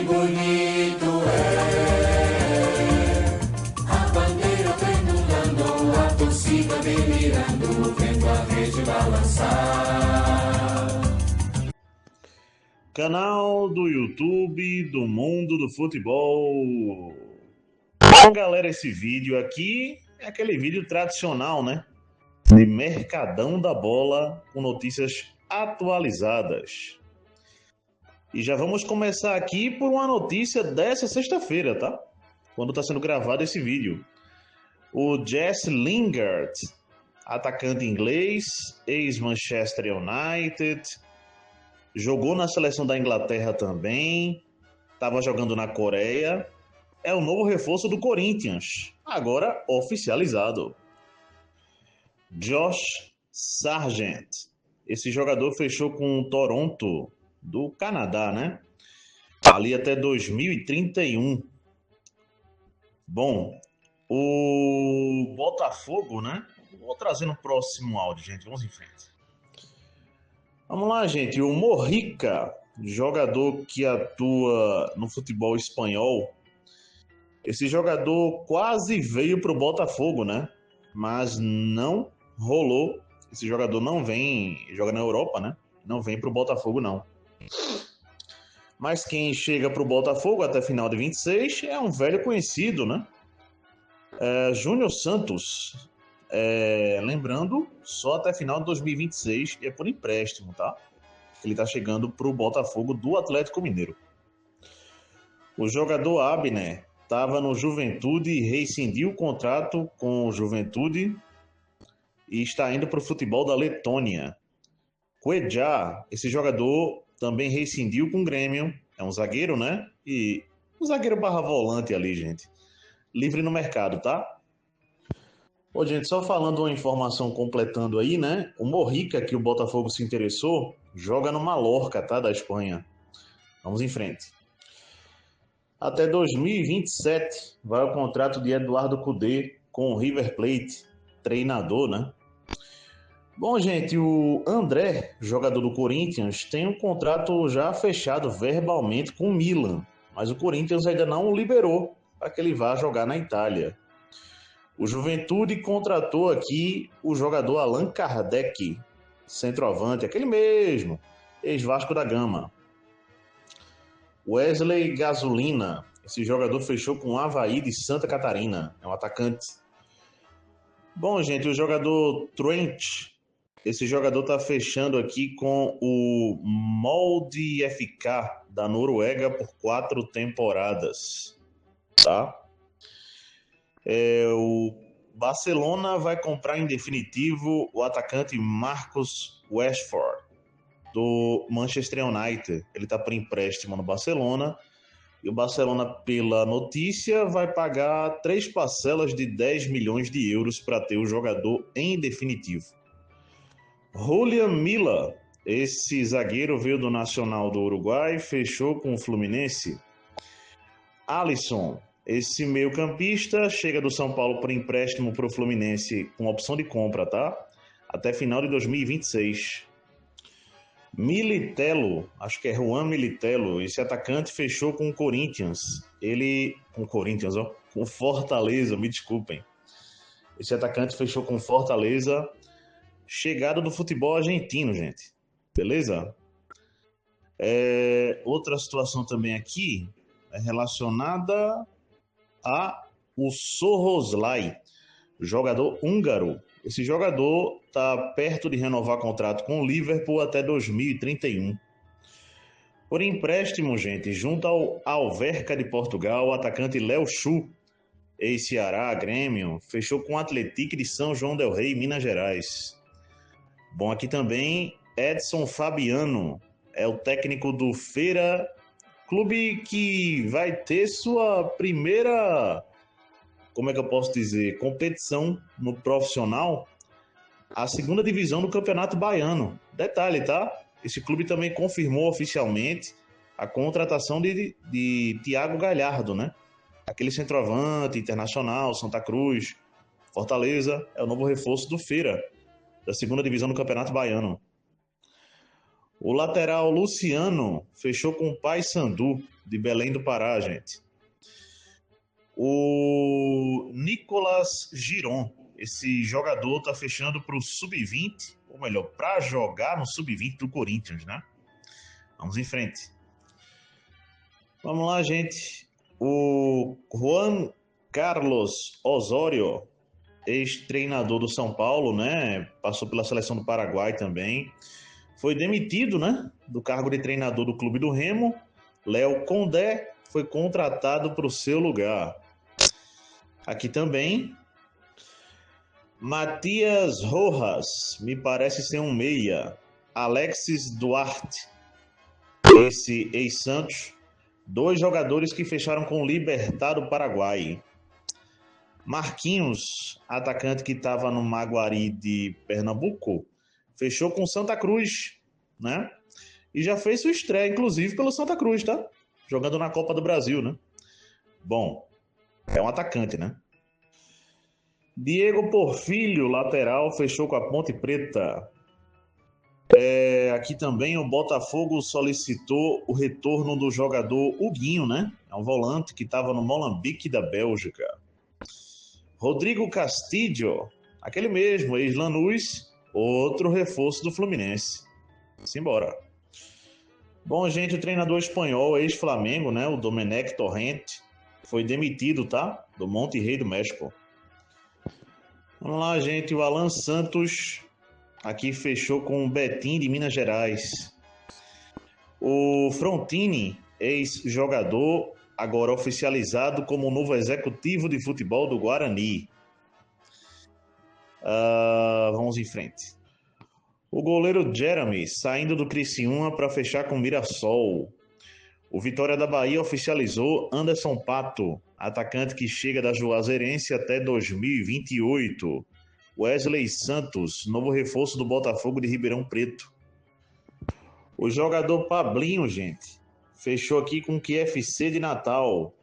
bonito é a bandeira tremulando, a torcida delirando, vendo a rede balançar. Canal do YouTube do Mundo do Futebol. Bom, galera, esse vídeo aqui é aquele vídeo tradicional, né? De Mercadão da Bola com notícias atualizadas. E já vamos começar aqui por uma notícia dessa sexta-feira, tá? Quando está sendo gravado esse vídeo. O Jesse Lingard, atacante inglês, ex-Manchester United, jogou na seleção da Inglaterra também, estava jogando na Coreia, é o novo reforço do Corinthians, agora oficializado. Josh Sargent, esse jogador fechou com o Toronto, do Canadá, né? Ali até 2031. Bom, o Botafogo, né? Vou trazer no próximo áudio, gente. Vamos em frente. Vamos lá, gente. O Mojica, jogador que atua no futebol espanhol. Esse jogador quase veio para o Botafogo, né? Mas não rolou. Esse jogador não vem, joga na Europa, né? Não vem para o Botafogo, não. Mas quem chega para o Botafogo até final de 26 é um velho conhecido, né? Júnior Santos. Lembrando, só até final de 2026 e é por empréstimo, tá? Ele está chegando para o Botafogo do Atlético Mineiro. O jogador Abner estava no Juventude e rescindiu o contrato com o Juventude e está indo para o futebol da Letônia. Cuejá, esse jogador também rescindiu com o Grêmio, é um zagueiro, né? E um zagueiro barra volante ali, gente. Livre no mercado, tá? Ô, gente, só falando uma informação completando aí, né? O Mojica, que o Botafogo se interessou, joga no Mallorca, tá? Da Espanha. Vamos em frente. Até 2027 vai o contrato de Eduardo Cudê com o River Plate, treinador, né? Bom, gente, o André, jogador do Corinthians, tem um contrato já fechado verbalmente com o Milan, mas o Corinthians ainda não o liberou para que ele vá jogar na Itália. O Juventude contratou aqui o jogador Allan Kardec, centroavante, aquele mesmo, ex-Vasco da Gama. Wesley Gasolina, esse jogador fechou com o Avaí de Santa Catarina, é um atacante. Bom, gente, o jogador Trent, esse jogador está fechando aqui com o Molde FK da Noruega por 4 temporadas, tá? O Barcelona vai comprar em definitivo o atacante Marcus Rashford do Manchester United. Ele está por empréstimo no Barcelona e o Barcelona, pela notícia, vai pagar 3 parcelas de 10 milhões de euros para ter o jogador em definitivo. Julian Milla, esse zagueiro veio do Nacional do Uruguai, fechou com o Fluminense. Alisson, esse meio-campista, chega do São Paulo por empréstimo para o Fluminense com opção de compra, tá? Até final de 2026. Militelo, acho que é Juan Militelo, esse atacante fechou com o Corinthians. Com Fortaleza, me desculpem. Esse atacante fechou com Fortaleza. Chegada do futebol argentino, gente. Beleza? Outra situação também aqui é relacionada a o Szoboszlai, jogador húngaro. Esse jogador está perto de renovar contrato com o Liverpool até 2031. Por empréstimo, gente, junto ao Alverca de Portugal, o atacante Léo Chu, ex-Ceará, Grêmio, fechou com o Atlético de São João del Rei, Minas Gerais. Bom, aqui também Edson Fabiano, é o técnico do Feira, clube que vai ter sua primeira, como é que eu posso dizer, competição no profissional, a segunda divisão do Campeonato Baiano. Detalhe, tá? Esse clube também confirmou oficialmente a contratação de Thiago Galhardo, né? Aquele centroavante internacional, Santa Cruz, Fortaleza, é o novo reforço do Feira, da segunda divisão do Campeonato Baiano. O lateral Luciano fechou com o Paysandu, de Belém do Pará, gente. O Nicolas Giron, esse jogador tá fechando para o Sub-20, ou melhor, para jogar no Sub-20 do Corinthians, né? Vamos em frente. Vamos lá, gente. O Juan Carlos Osório, ex-treinador do São Paulo, né? Passou pela seleção do Paraguai também. Foi demitido, né? Do cargo de treinador do Clube do Remo. Léo Condé foi contratado para o seu lugar. Aqui também, Matias Rojas, me parece ser um meia. Alexis Duarte, esse ex-Santos. 2 jogadores que fecharam com o Libertad do Paraguai. Marquinhos, atacante que estava no Maguari de Pernambuco, fechou com Santa Cruz, né? E já fez sua estreia, inclusive, pelo Santa Cruz, tá? Jogando na Copa do Brasil, né? Bom, é um atacante, né? Diego Porfílio, lateral, fechou com a Ponte Preta. Aqui também o Botafogo solicitou o retorno do jogador Huguinho, né? É um volante que estava no Molenbeek da Bélgica. Rodrigo Castillo, aquele mesmo, ex-Lanús, outro reforço do Fluminense. Simbora. Bom, gente, o treinador espanhol, ex-Flamengo, né? O Domenech Torrente, foi demitido, tá? Do Monterrey do México. Vamos lá, gente. O Alan Santos aqui fechou com o Betim de Minas Gerais. O Frontini, ex-jogador, agora oficializado como novo executivo de futebol do Guarani. Vamos em frente. O goleiro Jeremy, saindo do Criciúma para fechar com o Mirassol. O Vitória da Bahia oficializou Anderson Pato, atacante que chega da Juazeirense até 2028. Wesley Santos, novo reforço do Botafogo de Ribeirão Preto. O jogador Pablinho, gente, fechou aqui com o QFC de Natal.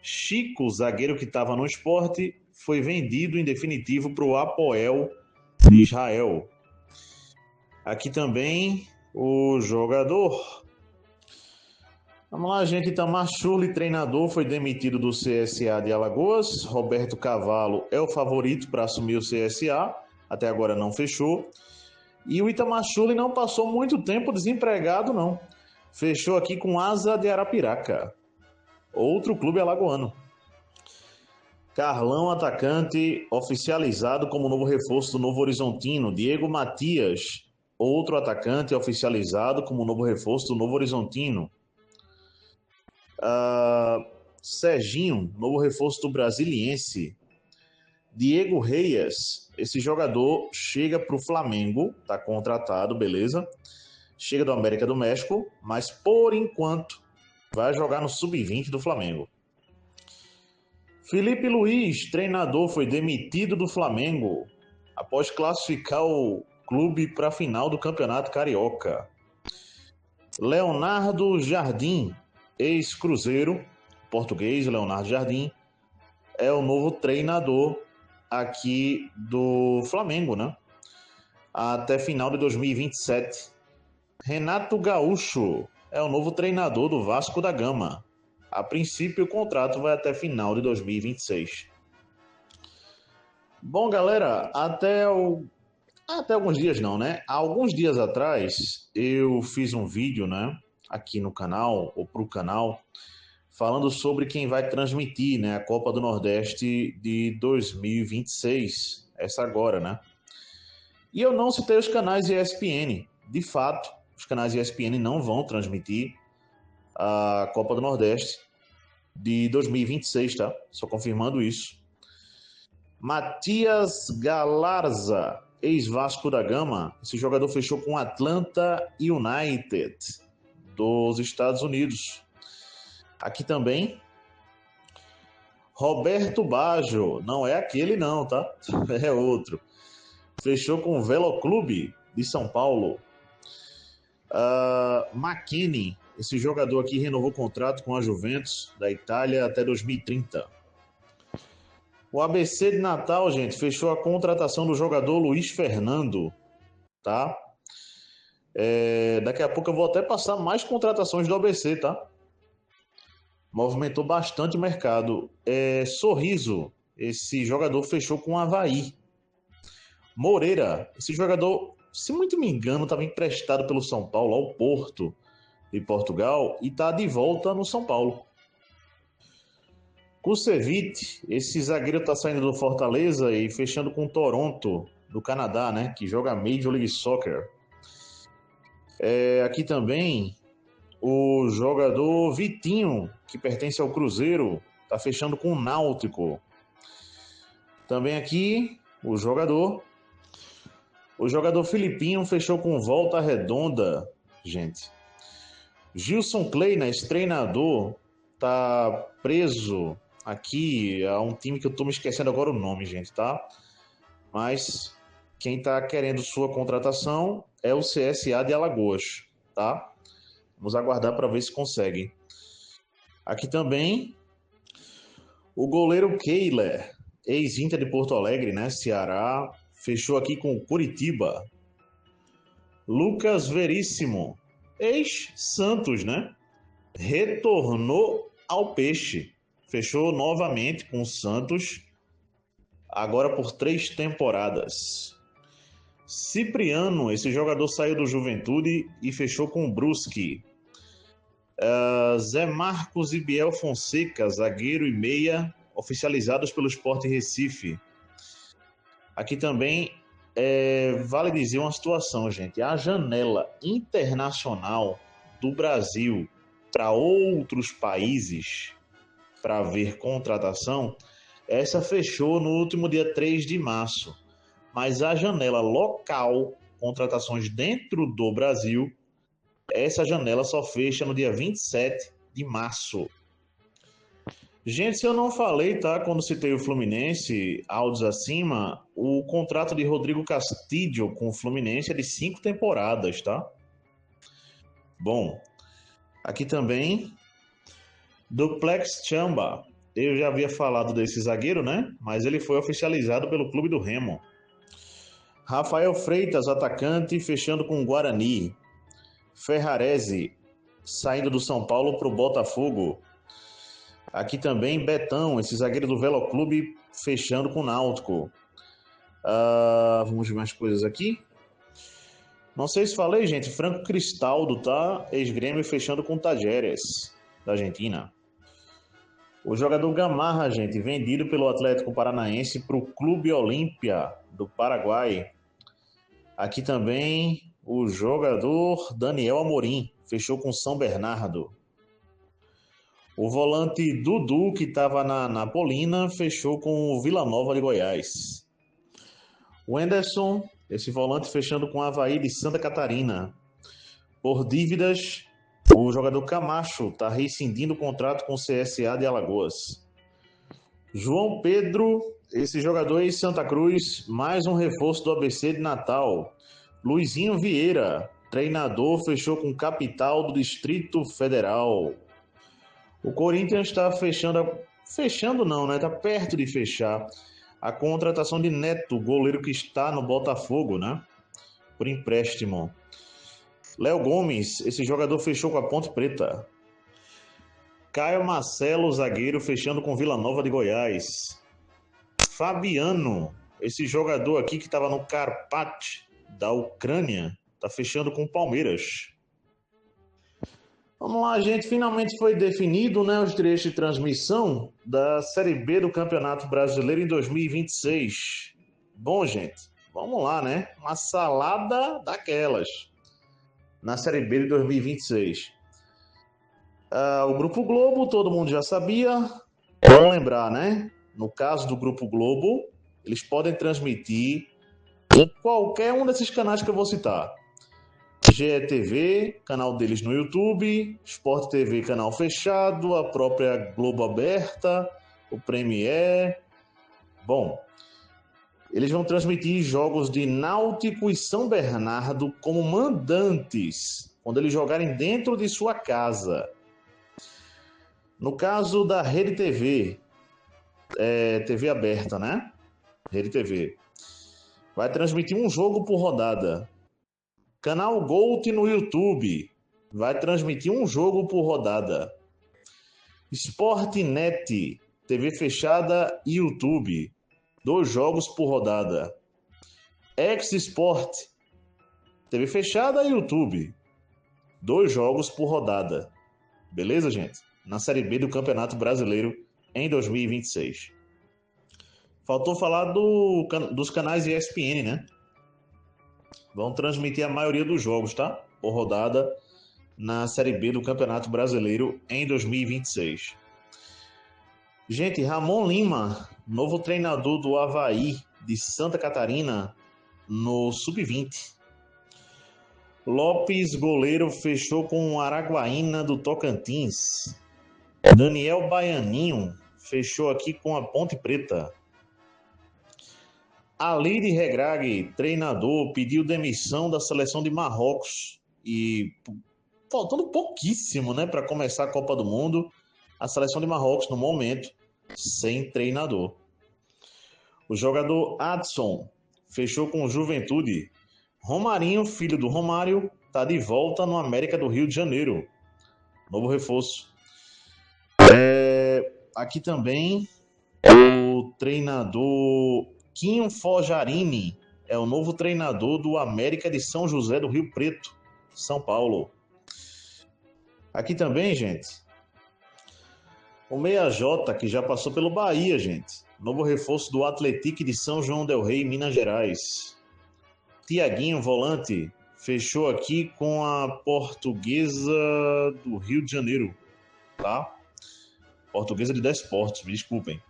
Chico, zagueiro que estava no Sport, foi vendido em definitivo para o Apoel de Israel. Aqui também o jogador... Vamos lá, gente. Itamar Schurli, treinador, foi demitido do CSA de Alagoas. Roberto Cavalo é o favorito para assumir o CSA. Até agora não fechou. E o Itamar Schurli não passou muito tempo desempregado, não. Fechou aqui com Asa de Arapiraca, outro clube alagoano. Carlão, atacante, oficializado como novo reforço do Novo Horizontino. Diego Matias, outro atacante, oficializado como novo reforço do Novo Horizontino. Serginho, novo reforço do Brasiliense. Diego Reyes, esse jogador chega para o Flamengo, está contratado, beleza? Chega do América do México, mas por enquanto vai jogar no Sub-20 do Flamengo. Felipe Luiz, treinador, foi demitido do Flamengo após classificar o clube para a final do Campeonato Carioca. Leonardo Jardim, ex-Cruzeiro, português, Leonardo Jardim, é o novo treinador aqui do Flamengo, né? Até final de 2027. Renato Gaúcho é o novo treinador do Vasco da Gama. A princípio, o contrato vai até final de 2026. Bom, galera, até alguns dias não, né? Há alguns dias atrás, eu fiz um vídeo, né? Aqui no canal, ou pro canal, falando sobre quem vai transmitir, né, a Copa do Nordeste de 2026, essa agora, né? E eu não citei os canais ESPN. De fato, os canais ESPN não vão transmitir a Copa do Nordeste de 2026, tá? Só confirmando isso. Matias Galarza, ex-Vasco da Gama, esse jogador fechou com o Atlanta United dos Estados Unidos. Aqui também, Roberto Baggio, não é aquele não, tá? É outro. Fechou com o Veloclube de São Paulo. McKennie, esse jogador aqui renovou contrato com a Juventus da Itália até 2030. O ABC de Natal, gente, fechou a contratação do jogador Luiz Fernando, tá? Daqui a pouco eu vou até passar mais contratações do ABC, tá? Movimentou bastante o mercado. Sorriso, esse jogador fechou com o Avaí. Moreira, esse jogador, se muito me engano, estava emprestado pelo São Paulo ao Porto de Portugal e está de volta no São Paulo. Kusevich, esse zagueiro está saindo do Fortaleza e fechando com o Toronto, do Canadá, né? Que joga Major League Soccer. Aqui também o jogador Vitinho, que pertence ao Cruzeiro, está fechando com o Náutico. Também aqui o jogador Filipinho fechou com Volta Redonda, gente. Gilson Kleina, esse treinador, tá preso aqui a um time que eu tô me esquecendo agora o nome, gente, tá? Mas quem tá querendo sua contratação é o CSA de Alagoas, tá? Vamos aguardar para ver se consegue. Aqui também o goleiro Keiler, ex-Inter de Porto Alegre, né? Ceará, fechou aqui com o Curitiba. Lucas Veríssimo, ex-Santos, né? Retornou ao Peixe. Fechou novamente com o Santos, agora por 3 temporadas. Cipriano, esse jogador saiu do Juventude e fechou com o Brusque. Zé Marcos e Biel Fonseca, zagueiro e meia, oficializados pelo Sport Recife. Aqui também vale dizer uma situação, gente. A janela internacional do Brasil para outros países para ver contratação, essa fechou no último dia 3 de março. Mas a janela local, contratações dentro do Brasil, essa janela só fecha no dia 27 de março. Gente, se eu não falei, tá? Quando citei o Fluminense, áudios acima, o contrato de Rodrigo Castillo com o Fluminense é de 5 temporadas, tá? Bom, aqui também, Duplex Chamba. Eu já havia falado desse zagueiro, né? Mas ele foi oficializado pelo Clube do Remo. Rafael Freitas, atacante, fechando com o Guarani. Ferrarese, saindo do São Paulo para o Botafogo. Aqui também Betão, esse zagueiro do Velo Clube, fechando com o Náutico. Vamos ver mais coisas aqui. Não sei se falei, gente. Franco Cristaldo, tá? Ex-Grêmio fechando com o Tajeres, da Argentina. O jogador Gamarra, gente, vendido pelo Atlético Paranaense para o Clube Olímpia do Paraguai. Aqui também o jogador Daniel Amorim, fechou com São Bernardo. O volante Dudu, que estava na Polina, fechou com o Vila Nova de Goiás. O Anderson, esse volante fechando com o Avaí de Santa Catarina. Por dívidas, o jogador Camacho está rescindindo o contrato com o CSA de Alagoas. João Pedro, esse jogador em Santa Cruz, mais um reforço do ABC de Natal. Luizinho Vieira, treinador, fechou com Capital do Distrito Federal. O Corinthians está fechando não, né? Está perto de fechar a contratação de Neto, goleiro que está no Botafogo, né? Por empréstimo. Léo Gomes, esse jogador fechou com a Ponte Preta. Caio Marcelo, zagueiro, fechando com Vila Nova de Goiás. Fabiano, esse jogador aqui que estava no Karpat da Ucrânia, está fechando com o Palmeiras. Vamos lá, gente. Finalmente foi definido, né, os direitos de transmissão da Série B do Campeonato Brasileiro em 2026. Bom, gente, vamos lá, né? Uma salada daquelas na Série B de 2026. O Grupo Globo, todo mundo já sabia. Vamos lembrar, né? No caso do Grupo Globo, eles podem transmitir em qualquer um desses canais que eu vou citar. GETV, canal deles no YouTube, Sport TV, canal fechado, a própria Globo Aberta, o Premier. Bom, eles vão transmitir jogos de Náutico e São Bernardo como mandantes, quando eles jogarem dentro de sua casa. No caso da Rede TV, TV aberta, né? Rede TV. Vai transmitir um jogo por rodada. Canal Gold no YouTube vai transmitir um jogo por rodada. Sportnet, TV fechada e YouTube, 2 jogos por rodada. X-Sport, TV fechada e YouTube, 2 jogos por rodada. Beleza, gente? Na Série B do Campeonato Brasileiro em 2026. Faltou falar dos canais ESPN, né? Vão transmitir a maioria dos jogos, tá? Por rodada na Série B do Campeonato Brasileiro em 2026. Gente, Ramon Lima, novo treinador do Avaí de Santa Catarina no Sub-20. Lopes, goleiro, fechou com o Araguaína do Tocantins. Daniel Baianinho fechou aqui com a Ponte Preta. Alide Regragui, treinador, pediu demissão da seleção de Marrocos e faltando pouquíssimo, né, para começar a Copa do Mundo, a seleção de Marrocos no momento sem treinador. O jogador Adson fechou com o Juventude. Romarinho, filho do Romário, está de volta no América do Rio de Janeiro. Novo reforço. Aqui também o treinador Quinho Fojarini é o novo treinador do América de São José do Rio Preto, São Paulo. Aqui também, gente, o Meia J, que já passou pelo Bahia, gente. Novo reforço do Atlético de São João del Rei, Minas Gerais. Tiaguinho, volante, fechou aqui com a Portuguesa do Rio de Janeiro, tá? Portuguesa de Desportes, me desculpem.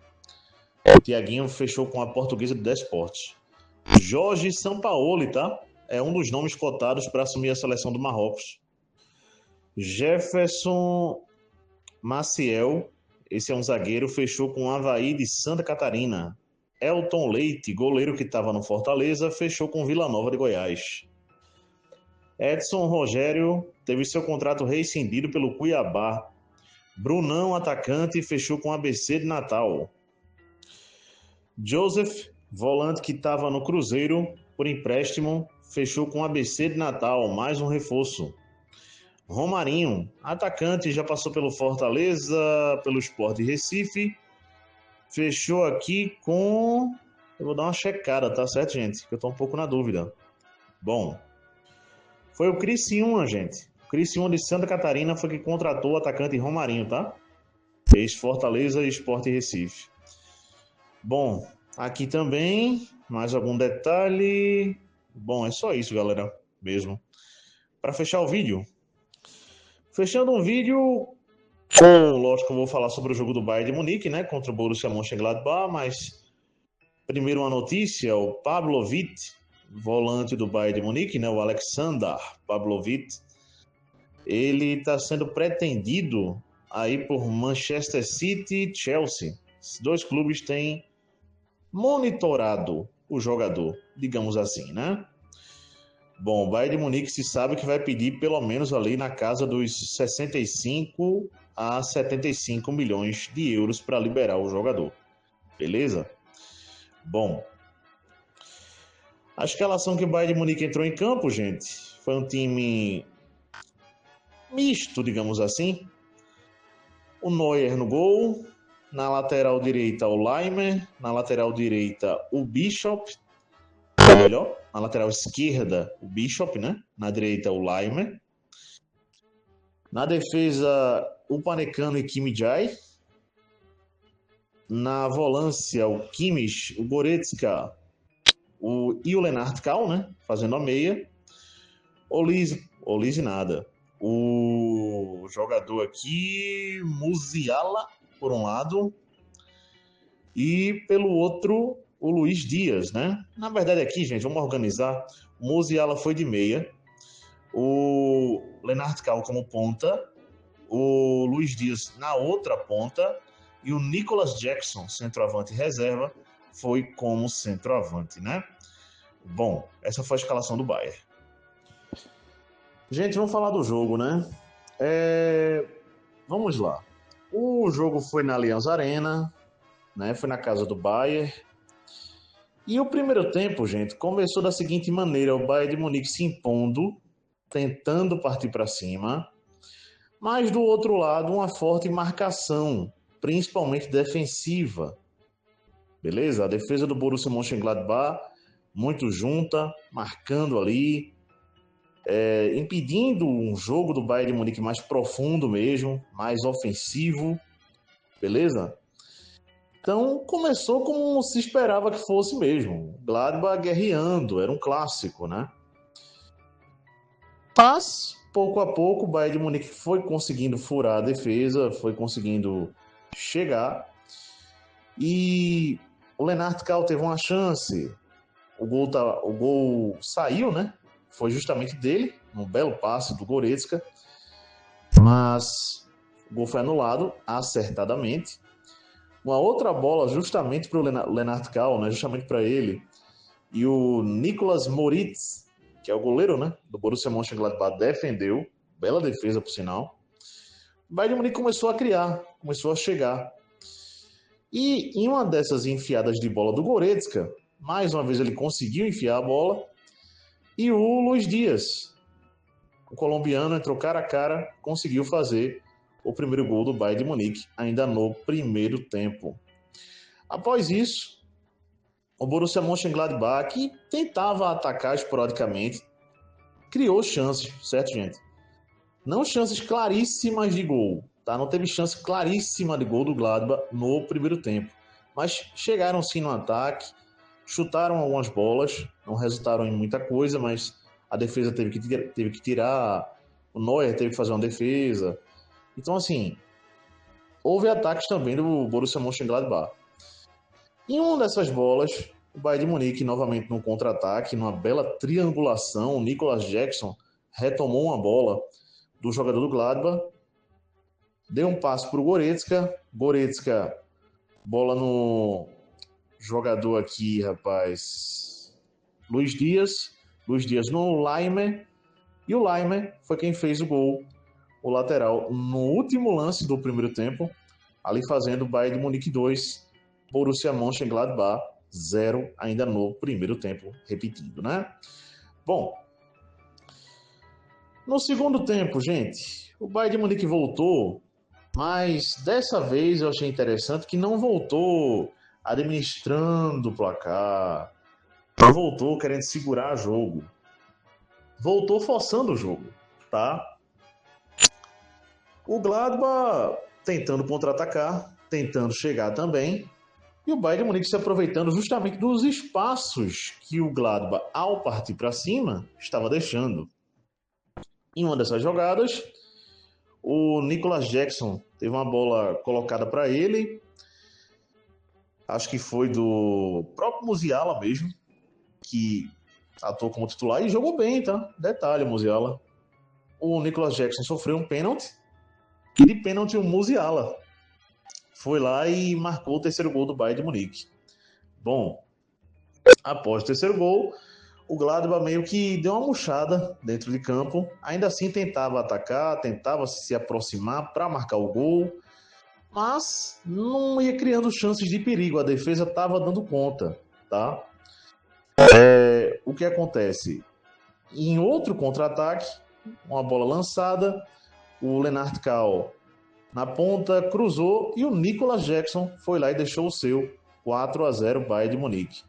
O Tiaguinho fechou com a Portuguesa de Desportes. Jorge Sampaoli, tá? É um dos nomes cotados para assumir a seleção do Marrocos. Jefferson Maciel, esse é um zagueiro, fechou com o Avaí de Santa Catarina. Elton Leite, goleiro que estava no Fortaleza, fechou com Vila Nova de Goiás. Edson Rogério teve seu contrato rescindido pelo Cuiabá. Brunão, atacante, fechou com o ABC de Natal. Joseph, volante que estava no Cruzeiro por empréstimo, fechou com o ABC de Natal, mais um reforço. Romarinho, atacante, já passou pelo Fortaleza, pelo Sport de Recife, fechou aqui com... Eu vou dar uma checada, tá certo, gente? Que eu tô um pouco na dúvida. Bom, foi o Criciúma, gente. O Criciúma de Santa Catarina foi que contratou o atacante Romarinho, tá? Fez Fortaleza e Sport Recife. Bom, aqui também, mais algum detalhe? Bom, é só isso, galera, mesmo. Para fechar o vídeo. Fechando um vídeo com, lógico, eu vou falar sobre o jogo do Bayern de Munique, né, contra o Borussia Mönchengladbach, mas primeiro uma notícia, o Pavlovic, volante do Bayern de Munique, né, o Alexander Pavlovic, ele está sendo pretendido aí por Manchester City e Chelsea. Esses 2 clubes têm monitorado o jogador, digamos assim, né? Bom, o Bayern de Munique se sabe que vai pedir pelo menos ali na casa dos 65 a 75 milhões de euros para liberar o jogador. Beleza? Bom, a escalação que o Bayern de Munique entrou em campo, gente, foi um time misto, digamos assim. O Neuer no gol, na lateral direita o Laimer, na lateral direita o Bishop, ou melhor, na lateral esquerda o Bishop, né? Na direita o Laimer. Na defesa o Upamecano e Kimi Jai. Na volância o Kimmich, o Goretzka e o Lennart Kau, né? Fazendo a meia. Olise nada. O jogador aqui, Musiala, por um lado, e pelo outro, o Luiz Dias, né? Na verdade aqui, gente, vamos organizar. O Musiala foi de meia, o Lennart Kau como ponta, o Luiz Dias na outra ponta e o Nicolas Jackson, centroavante reserva, foi como centroavante, né? Bom, essa foi a escalação do Bayern. Gente, vamos falar do jogo, né? Vamos lá. O jogo foi na Allianz Arena, né? Foi na casa do Bayern. E o primeiro tempo, gente, começou da seguinte maneira: o Bayern de Munique se impondo, tentando partir para cima, mas do outro lado uma forte marcação, principalmente defensiva. Beleza? A defesa do Borussia Mönchengladbach muito junta, marcando ali, impedindo um jogo do Bayern de Munique mais profundo mesmo, mais ofensivo. Beleza? Então começou como se esperava que fosse mesmo. Gladbach guerreando, era um clássico, né? Mas, pouco a pouco, o Bayern de Munique foi conseguindo furar a defesa, foi conseguindo chegar. E o Lennart Kau teve uma chance. O gol saiu, né? Foi justamente dele, um belo passe do Goretzka. Mas o gol foi anulado acertadamente. Uma outra bola justamente para o Lennart Kau, né? Justamente para ele. E o Nicolas Moritz, que é o goleiro, né, do Borussia Mönchengladbach, defendeu. Bela defesa, por sinal. O Bayern de Munique começou a criar, começou a chegar. E em uma dessas enfiadas de bola do Goretzka, mais uma vez ele conseguiu enfiar a bola. E o Luiz Dias, o colombiano, entrou cara a cara, conseguiu fazer o primeiro gol do Bayern de Munique, ainda no primeiro tempo. Após isso, o Borussia Mönchengladbach, que tentava atacar esporadicamente, criou chances, certo, gente? Não chances claríssimas de gol, tá? Não teve chance claríssima de gol do Gladbach no primeiro tempo. Mas chegaram sim no ataque, chutaram algumas bolas, não resultaram em muita coisa, mas a defesa teve que tirar, o Neuer teve que fazer uma defesa. Então, assim, houve ataques também do Borussia Mönchengladbach. Em uma dessas bolas, o Bayern de Munique, novamente num contra-ataque, numa bela triangulação, o Nicolas Jackson retomou uma bola do jogador do Gladbach, deu um passe para o Goretzka, bola no jogador aqui, rapaz, Luiz Dias no Laimer, e o Laimer foi quem fez o gol, o lateral, no último lance do primeiro tempo, ali fazendo o Bayern de Munique 2, Borussia Mönchengladbach 0, ainda no primeiro tempo, repetindo, né? Bom, no segundo tempo, gente, o Bayern de Munique voltou, mas dessa vez eu achei interessante que não voltou administrando o placar, não voltou querendo segurar o jogo, voltou forçando o jogo, tá? O Gladbach tentando contra-atacar, tentando chegar também, e o Bayern de Munique se aproveitando justamente dos espaços que o Gladbach, ao partir para cima, estava deixando. Em uma dessas jogadas, o Nicolas Jackson teve uma bola colocada para ele, acho que foi do próprio Musiala mesmo, que atuou como titular e jogou bem, tá? Detalhe, Musiala. O Nicolas Jackson sofreu um pênalti, e de pênalti o Musiala foi lá e marcou o terceiro gol do Bayern de Munique. Bom, após o terceiro gol, o Gladbach meio que deu uma murchada dentro de campo. Ainda assim tentava atacar, tentava se aproximar para marcar o gol, mas não ia criando chances de perigo. A defesa estava dando conta, tá? O que acontece? Em outro contra-ataque, uma bola lançada, o Lennart Kau na ponta, cruzou e o Nicolas Jackson foi lá e deixou o seu 4-0 Bayern de Munique.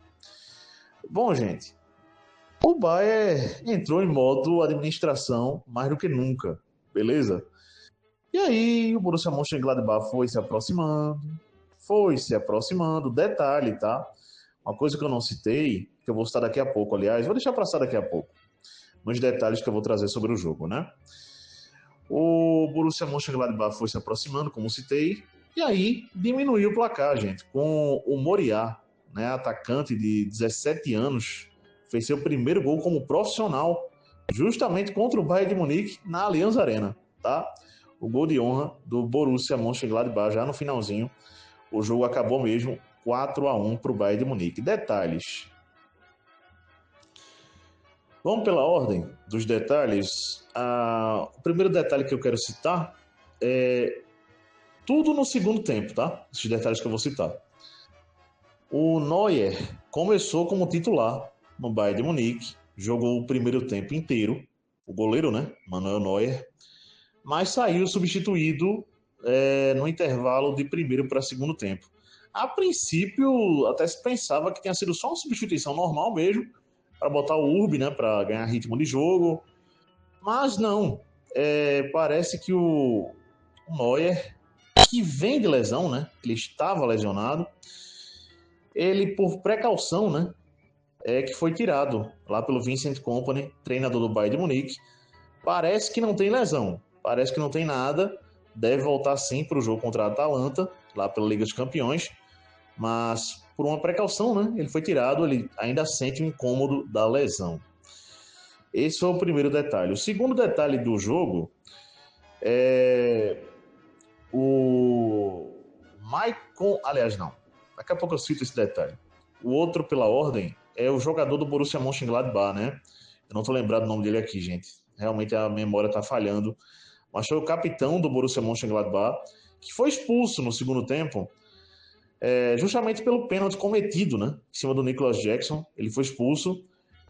Bom, gente, o Bayern entrou em modo administração mais do que nunca, beleza? E aí o Borussia Mönchengladbach foi se aproximando, detalhe, tá? Uma coisa que eu não citei, que eu vou citar daqui a pouco, aliás, vou deixar passar daqui a pouco, nos detalhes que eu vou trazer sobre o jogo, né? O Borussia Mönchengladbach foi se aproximando, como citei, e aí diminuiu o placar, gente, com o Moriá, né, atacante de 17 anos, fez seu primeiro gol como profissional, justamente contra o Bayern de Munique na Allianz Arena, tá? O gol de honra do Borussia Mönchengladbach já no finalzinho. O jogo acabou mesmo 4-1 para o Bayern de Munique. Detalhes. Vamos pela ordem dos detalhes. O primeiro detalhe que eu quero citar é tudo no segundo tempo, tá? Esses detalhes que eu vou citar. O Neuer começou como titular no Bayern de Munique, jogou o primeiro tempo inteiro, o goleiro, né? Manuel Neuer, mas saiu substituído no intervalo de primeiro para segundo tempo. A princípio, até se pensava que tinha sido só uma substituição normal mesmo, para botar o Urbi, né, para ganhar ritmo de jogo, mas não. Parece que o Neuer, que vem de lesão, né, ele estava lesionado, ele, por precaução, né, que foi tirado lá pelo Vincent Kompany, treinador do Bayern de Munique. Parece que não tem lesão, parece que não tem nada, deve voltar sim para o jogo contra a Atalanta, lá pela Liga dos Campeões, mas por uma precaução, né? Ele foi tirado, ele ainda sente o incômodo da lesão. Esse foi o primeiro detalhe. O segundo detalhe do jogo é o Maicon, aliás não, daqui a pouco eu cito esse detalhe. O outro pela ordem é o jogador do Borussia Mönchengladbach, né? Eu não estou lembrado o nome dele aqui, gente. Realmente a memória está falhando. Mas foi o capitão do Borussia Mönchengladbach que foi expulso no segundo tempo justamente pelo pênalti cometido, né? Em cima do Nicolas Jackson. Ele foi expulso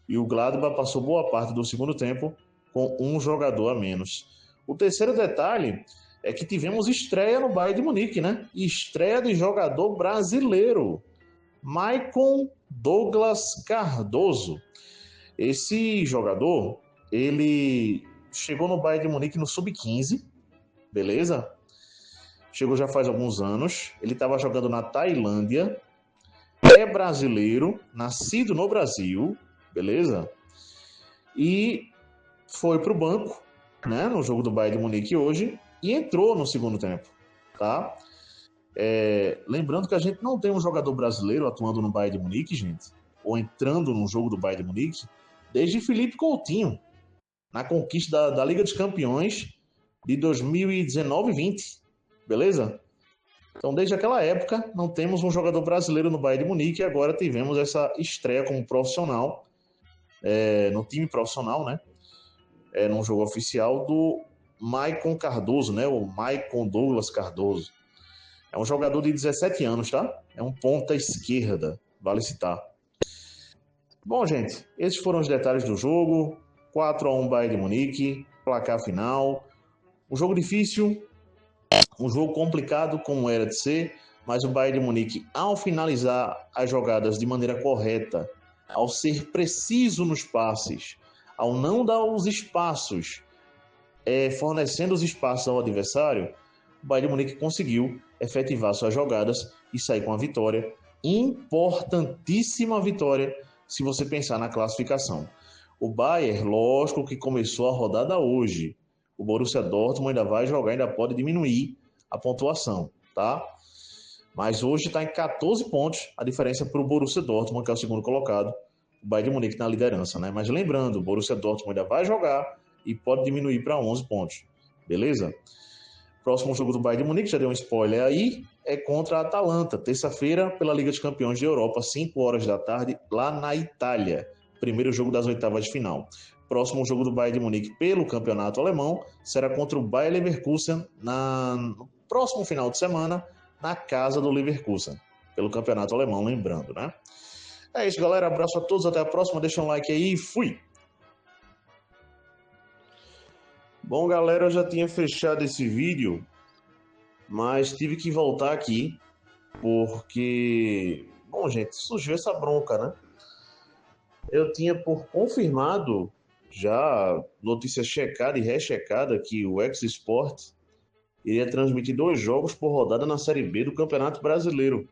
e o Gladbach passou boa parte do segundo tempo com um jogador a menos. O terceiro detalhe é que tivemos estreia no Bayern de Munique, né? Estreia de jogador brasileiro. Maicon Douglas Cardoso. Esse jogador, ele chegou no Bayern de Munique no Sub-15, beleza? Chegou já faz alguns anos. Ele estava jogando na Tailândia. É brasileiro, nascido no Brasil, beleza? E foi para o banco, né, no jogo do Bayern de Munique hoje e entrou no segundo tempo, tá? Lembrando que a gente não tem um jogador brasileiro atuando no Bayern de Munique, gente, ou entrando no jogo do Bayern de Munique, desde Felipe Coutinho, na conquista da Liga dos Campeões de 2019 e 20, beleza? Então, desde aquela época, não temos um jogador brasileiro no Bayern de Munique e agora tivemos essa estreia como profissional, no time profissional, né? Num jogo oficial do Maicon Cardoso, né? O Maicon Douglas Cardoso. É um jogador de 17 anos, tá? É um ponta esquerda, vale citar. Bom, gente, esses foram os detalhes do jogo. 4-1 Bayern de Munique, placar final. Um jogo difícil, um jogo complicado como era de ser, mas o Bayern de Munique, ao finalizar as jogadas de maneira correta, ao ser preciso nos passes, ao não dar os espaços, fornecendo os espaços ao adversário, o Bayern de Munique conseguiu efetivar suas jogadas e sair com a vitória. Importantíssima vitória, se você pensar na classificação. O Bayern, lógico que começou a rodada hoje. O Borussia Dortmund ainda vai jogar, ainda pode diminuir a pontuação, tá? Mas hoje está em 14 pontos, a diferença para o Borussia Dortmund, que é o segundo colocado, o Bayern de Munique na liderança, né? Mas lembrando, o Borussia Dortmund ainda vai jogar e pode diminuir para 11 pontos, beleza? Próximo jogo do Bayern de Munique, já deu um spoiler aí, é contra a Atalanta, terça-feira, pela Liga dos Campeões de Europa, 5 horas da tarde, lá na Itália. Primeiro jogo das oitavas de final. Próximo jogo do Bayern de Munique pelo campeonato alemão será contra o Bayer Leverkusen no próximo final de semana, na casa do Leverkusen, pelo campeonato alemão, lembrando, né? É isso, galera. Abraço a todos, até a próxima. Deixa um like aí e fui! Bom, galera, eu já tinha fechado esse vídeo, mas tive que voltar aqui porque, bom, gente, surgiu essa bronca, né? Eu tinha por confirmado, já notícia checada e rechecada, que o X-Sport iria transmitir 2 jogos por rodada na Série B do Campeonato Brasileiro.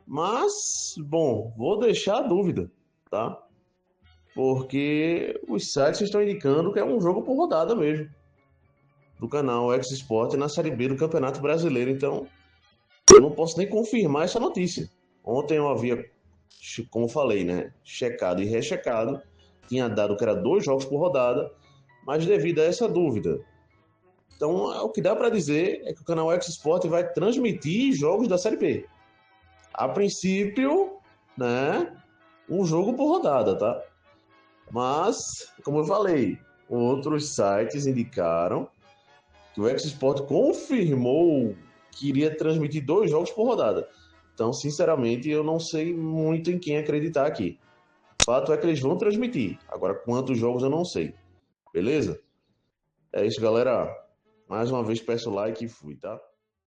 Mas, bom, vou deixar a dúvida, tá? Porque os sites estão indicando que é um jogo por rodada mesmo, do canal X-Sport na Série B do Campeonato Brasileiro. Então, eu não posso nem confirmar essa notícia. Ontem eu havia, como falei, né, checado e rechecado, tinha dado que era 2 jogos por rodada, mas devido a essa dúvida. Então, o que dá para dizer é que o canal X-Sport vai transmitir jogos da Série B. A princípio, né, um jogo por rodada, tá? Mas, como eu falei, outros sites indicaram que o X-Sport confirmou que iria transmitir 2 jogos por rodada. Então, sinceramente, eu não sei muito em quem acreditar aqui. O fato é que eles vão transmitir. Agora, quantos jogos eu não sei. beleza? É isso, galera. Mais uma vez peço like e fui, tá?